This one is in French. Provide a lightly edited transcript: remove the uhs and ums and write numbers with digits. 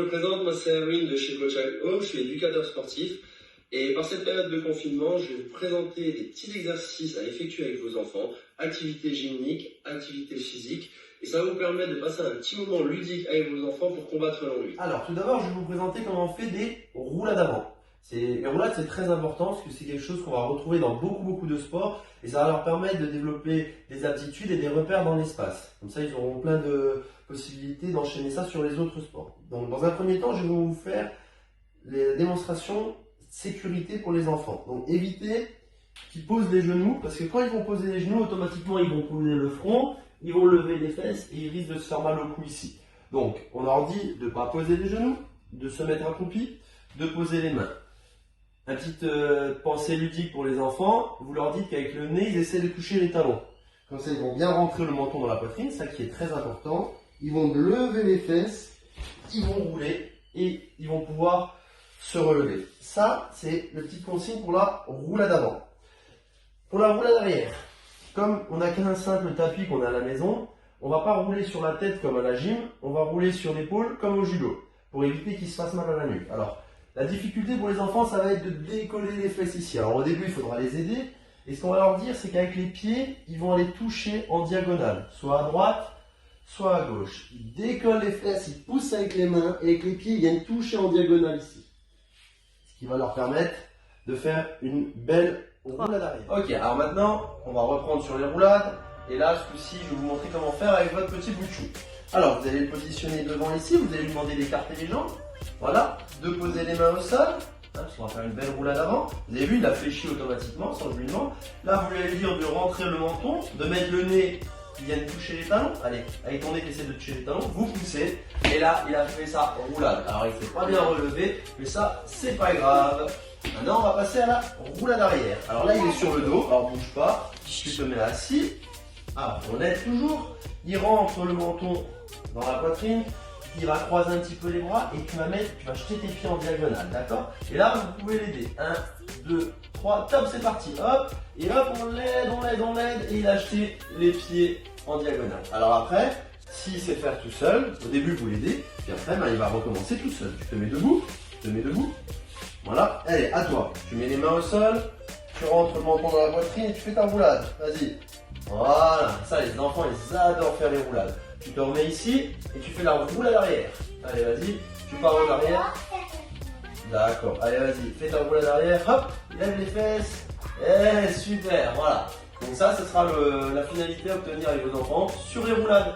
Je me présente, moi c'est Erwin de chez Coach Alco, je suis éducateur sportif et par cette période de confinement, je vais vous présenter des petits exercices à effectuer avec vos enfants, activités gymniques, activités physiques, et ça va vous permettre de passer un petit moment ludique avec vos enfants pour combattre l'ennui. Alors tout d'abord, je vais vous présenter comment on fait des roulades avant. Les roulades, c'est très important parce que c'est quelque chose qu'on va retrouver dans beaucoup de sports et ça va leur permettre de développer des aptitudes et des repères dans l'espace. Comme ça, ils auront plein de possibilités d'enchaîner ça sur les autres sports. Donc dans un premier temps, je vais vous faire les démonstrations sécurité pour les enfants. Donc évitez qu'ils posent les genoux parce que quand ils vont poser les genoux, automatiquement ils vont poser le front, ils vont lever les fesses et ils risquent de se faire mal au cou ici. Donc on leur dit de ne pas poser les genoux, de se mettre accroupi, de poser les mains. Une petite pensée ludique pour les enfants, vous leur dites qu'avec le nez, ils essaient de toucher les talons. Comme ça, ils vont bien rentrer le menton dans la poitrine, ça qui est très important. Ils vont lever les fesses, ils vont rouler et ils vont pouvoir se relever. Ça, c'est le petit consigne pour la roulade avant. Pour la roulade arrière, comme on n'a qu'un simple tapis qu'on a à la maison, on ne va pas rouler sur la tête comme à la gym, on va rouler sur l'épaule comme au judo, pour éviter qu'ils se fassent mal à la nuque. Alors, la difficulté pour les enfants, ça va être de décoller les fesses ici. Alors au début, il faudra les aider. Et ce qu'on va leur dire, c'est qu'avec les pieds, ils vont aller toucher en diagonale, soit à droite, soit à gauche. Ils décollent les fesses, ils poussent avec les mains, et avec les pieds, ils viennent toucher en diagonale ici. Ce qui va leur permettre de faire une belle roulade arrière. Ok, alors maintenant, on va reprendre sur les roulades. Et là, ce coup-ci, je vais vous montrer comment faire avec votre petit bout de chou. Alors, vous allez le positionner devant ici, vous allez lui demander d'écarter les jambes. Voilà, de poser les mains au sol, parce qu'on va faire une belle roulade avant. Vous avez vu, il a fléchi automatiquement, sans que je lui demande. Là, vous lui allez dire de rentrer le menton, de mettre le nez qui vient de toucher les talons. Allez, avec ton nez qui essaie de toucher les talons, vous poussez. Et là, il a fait sa roulade. Alors, il ne s'est pas bien relevé, mais ça, c'est pas grave. Maintenant, on va passer à la roulade arrière. Alors là, il est sur le dos, alors bouge pas. Tu te mets assis. Ah, on aide toujours. Il rentre le menton dans la poitrine. Il va croiser un petit peu les bras et tu vas jeter tes pieds en diagonale, d'accord? Et là, vous pouvez l'aider. 1, 2, 3, top, c'est parti, hop. Et hop, on l'aide, et il a jeté les pieds en diagonale. Alors après, s'il sait faire tout seul, au début, vous l'aidez, puis après, il va recommencer tout seul. Tu te mets debout, Voilà, allez, à toi. Tu mets les mains au sol, tu rentres le menton dans la poitrine et tu fais ta roulade. Vas-y. Voilà, ça, les enfants, ils adorent faire les roulades. Tu te remets ici et tu fais la roulade arrière. Allez, vas-y, tu pars en arrière. D'accord, allez, vas-y, fais ta roulade arrière. Hop, lève les fesses. Super, voilà. Donc ça, ce sera la finalité à obtenir avec vos enfants sur les roulades.